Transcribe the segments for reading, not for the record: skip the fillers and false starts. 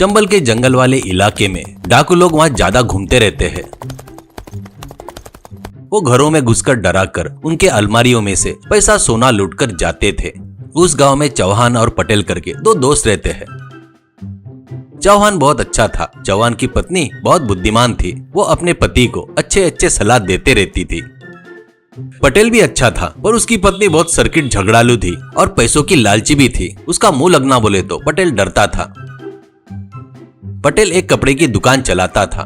चंबल के जंगल वाले इलाके में डाकू लोग वहाँ ज्यादा घूमते रहते हैं। वो घरों में घुसकर डराकर उनके अलमारियों में से पैसा सोना लूटकर जाते थे। उस गांव में चौहान और पटेल करके दो दोस्त रहते हैं। चौहान बहुत अच्छा था। चौहान की पत्नी बहुत बुद्धिमान थी। वो अपने पति को अच्छे अच्छे सलाह देते रहती थी। पटेल भी अच्छा था, पर उसकी पत्नी बहुत सर्किट झगड़ालू थी और पैसों की लालची भी थी। उसका मुंह लगना बोले तो पटेल डरता था। पटेल एक कपड़े की दुकान चलाता था।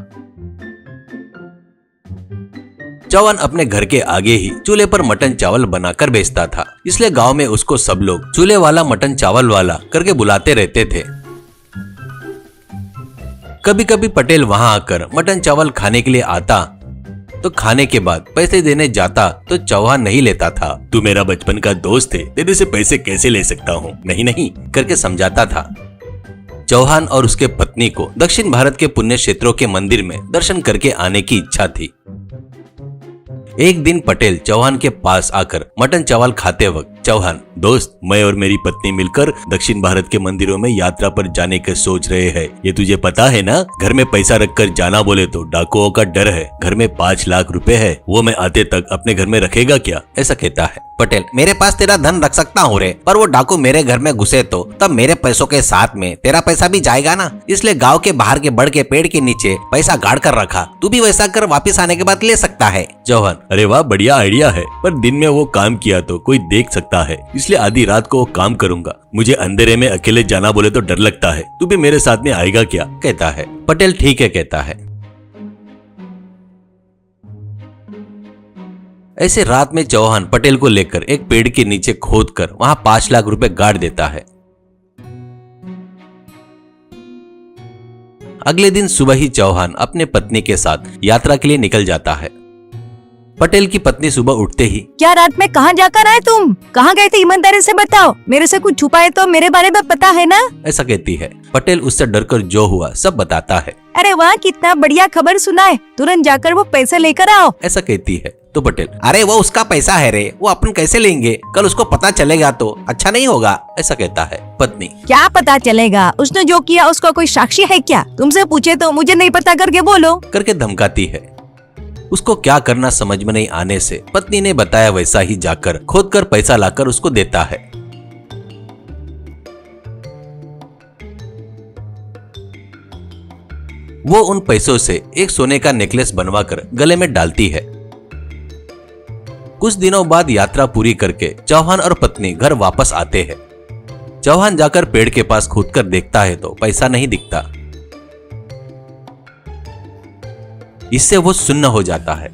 चौहान अपने घर के आगे ही चूल्हे पर मटन चावल बनाकर बेचता था, इसलिए गांव में उसको सब लोग चूल्हे वाला मटन चावल वाला करके बुलाते रहते थे। कभी कभी पटेल वहां आकर मटन चावल खाने के लिए आता तो खाने के बाद पैसे देने जाता तो चौहान नहीं लेता था। तू मेरा बचपन का दोस्त है, तेरे से पैसे कैसे ले सकता हूँ, नहीं नहीं करके समझाता था। चौहान और उसके पत्नी को दक्षिण भारत के पुण्य क्षेत्रों के मंदिर में दर्शन करके आने की इच्छा थी। एक दिन पटेल चौहान के पास आकर मटन चावल खाते वक्त, चौहान दोस्त, मैं और मेरी पत्नी मिलकर दक्षिण भारत के मंदिरों में यात्रा पर जाने के सोच रहे हैं। ये तुझे पता है ना, घर में पैसा रखकर जाना बोले तो डाकुओं का डर है। घर में 5 लाख रुपए है, वो मैं आते तक अपने घर में रखेगा क्या, ऐसा कहता है। पटेल, मेरे पास तेरा धन रख सकता हूँ रे, पर वो डाकू मेरे घर में घुसे तो तब मेरे पैसों के साथ में तेरा पैसा भी जाएगा ना, इसलिए गाँव के बाहर के बड़ के पेड़ के नीचे पैसा गाड़ कर रखा। तू भी वैसा कर, वापिस आने के बाद ले सकता है। चौहान, अरे वाह, बढ़िया आइडिया है, पर दिन में वो काम किया तो कोई देख सकता है, इसलिए आधी रात को वो काम करूंगा। मुझे अंधेरे में अकेले जाना बोले तो डर लगता है। तू भी मेरे साथ में आएगा क्या, कहता है। पटेल ठीक है कहता है। ऐसे रात में चौहान पटेल को लेकर एक पेड़ के नीचे खोदकर वहां 5 लाख रुपए गाड़ देता है। अगले दिन सुबह ही चौहान अपने पत्नी के साथ यात्रा के लिए निकल जाता है। पटेल की पत्नी सुबह उठते ही, क्या रात में कहाँ जाकर आए तुम? कहाँ गए थे? ईमानदारी से बताओ, मेरे से कुछ छुपाए तो मेरे बारे में पता है ना? ऐसा कहती है। पटेल उससे डरकर जो हुआ सब बताता है। अरे वाह, कितना बढ़िया खबर सुनाए, तुरंत जाकर वो पैसे लेकर आओ, ऐसा कहती है। तो पटेल, अरे वो उसका पैसा है रे, वो अपन कैसे लेंगे, कल उसको पता चलेगा तो अच्छा नहीं होगा, ऐसा कहता है। पत्नी, क्या पता चलेगा? उसने जो किया उसका कोई साक्षी है क्या? तुमसे पूछे तो मुझे नहीं पता करके बोलो, करके धमकाती है। उसको क्या करना समझ में नहीं आने से पत्नी ने बताया वैसा ही जाकर खोदकर पैसा लाकर उसको देता है। वो उन पैसों से एक सोने का नेकलेस बनवाकर गले में डालती है। कुछ दिनों बाद यात्रा पूरी करके चौहान और पत्नी घर वापस आते हैं। चौहान जाकर पेड़ के पास खोदकर देखता है तो पैसा नहीं दिखता। इससे वो सुन्न हो जाता है।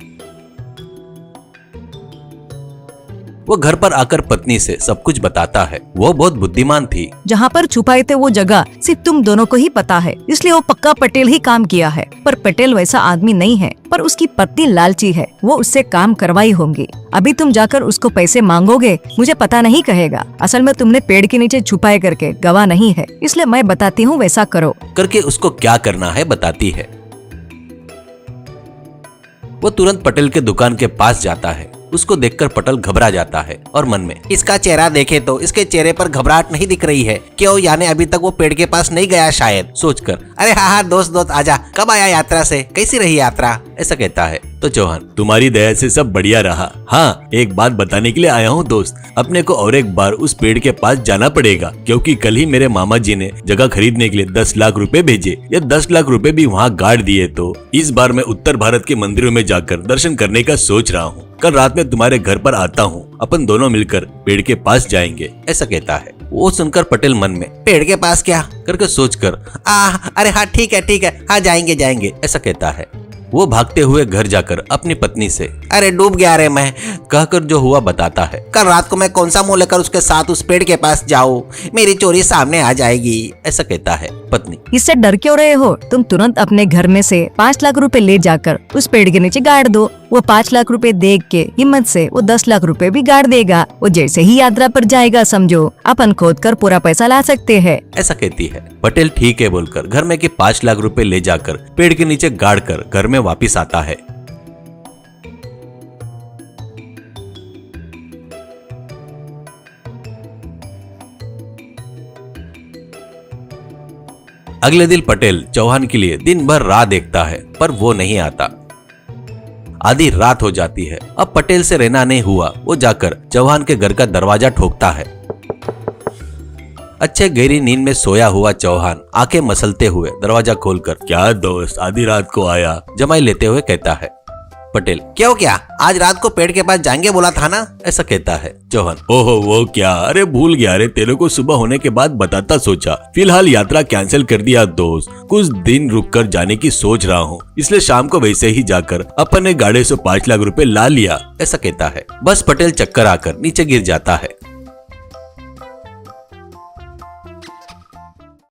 वो घर पर आकर पत्नी से सब कुछ बताता है। वो बहुत बुद्धिमान थी। जहाँ पर छुपाए थे वो जगह सिर्फ तुम दोनों को ही पता है, इसलिए वो पक्का पटेल ही काम किया है। पर पटेल वैसा आदमी नहीं है, पर उसकी पत्नी लालची है, वो उससे काम करवाई होंगी। अभी तुम जाकर उसको पैसे मांगोगे, मुझे पता नहीं कहेगा। असल में तुमने पेड़ के नीचे छुपाए करके गवाह नहीं है, इसलिए मैं बताती हूँ वैसा करो, करके उसको क्या करना है बताती है। वो तुरंत पटेल के दुकान के पास जाता है। उसको देखकर पटेल घबरा जाता है और मन में, इसका चेहरा देखे तो इसके चेहरे पर घबराहट नहीं दिख रही है, क्यों, यानी अभी तक वो पेड़ के पास नहीं गया शायद, सोचकर, अरे हाँ हाँ दोस्त आजा, कब आया यात्रा से, कैसी रही यात्रा, ऐसा कहता है। तो चौहान, तुम्हारी दया से सब बढ़िया रहा। हाँ, एक बात बताने के लिए आया हूँ दोस्त, अपने को और एक बार उस पेड़ के पास जाना पड़ेगा, क्योंकि कल ही मेरे मामा जी ने जगह खरीदने के लिए 10 लाख रुपए भेजे। ये 10 लाख रुपए भी वहाँ गाड़ दिए, तो इस बार मैं उत्तर भारत के मंदिरों में जाकर दर्शन करने का सोच रहा हूँ। कल रात में तुम्हारे घर पर आता हूँ, अपन दोनों मिलकर पेड़ के पास जाएंगे, ऐसा कहता है। वो सुनकर पटेल मन में, पेड़ के पास क्या, करके सोचकर, अरे हाँ ठीक है, हाँ जाएंगे, ऐसा कहता है। वो भागते हुए घर जाकर अपनी पत्नी से, अरे डूब गया रे मैं, कहकर जो हुआ बताता है। कल रात को मैं कौन सा मुंह लेकर उसके साथ उस पेड़ के पास जाऊं, मेरी चोरी सामने आ जाएगी, ऐसा कहता है। पत्नी, इससे डर क्यों रहे हो? तुम तुरंत अपने घर में से 5 लाख रुपए ले जाकर उस पेड़ के नीचे गाड़ दो। वो 5 लाख रुपए देख के हिम्मत से वो 10 लाख रुपए भी गाड़ देगा। वो जैसे ही यात्रा पर जाएगा, समझो अपन खोद कर पूरा पैसा ला सकते हैं, ऐसा कहती है। पटेल ठीक है बोलकर घर में के 5 लाख रुपए ले जाकर पेड़ के नीचे गाड़ कर घर में वापिस आता है। अगले दिन पटेल चौहान के लिए दिन भर राह देखता है, पर वो नहीं आता। आधी रात हो जाती है। अब पटेल से रहना नहीं हुआ। वो जाकर चौहान के घर का दरवाजा ठोकता है। अच्छे गहरी नींद में सोया हुआ चौहान आंखें मसलते हुए दरवाजा खोलकर, क्या दोस्त आधी रात को आया, जमाई लेते हुए कहता है। पटेल, क्यों क्या, आज रात को पेड़ के पास जाएंगे बोला था ना, ऐसा कहता है। चौहान, ओहो वो क्या, अरे भूल गया रे, तेरे को सुबह होने के बाद बताता सोचा, फिलहाल यात्रा कैंसिल कर दिया दोस्त, कुछ दिन रुक कर जाने की सोच रहा हूँ, इसलिए शाम को वैसे ही जाकर अपने गाड़ी से 5 लाख रुपए ला लिया, ऐसा कहता है। बस पटेल चक्कर आकर नीचे गिर जाता है।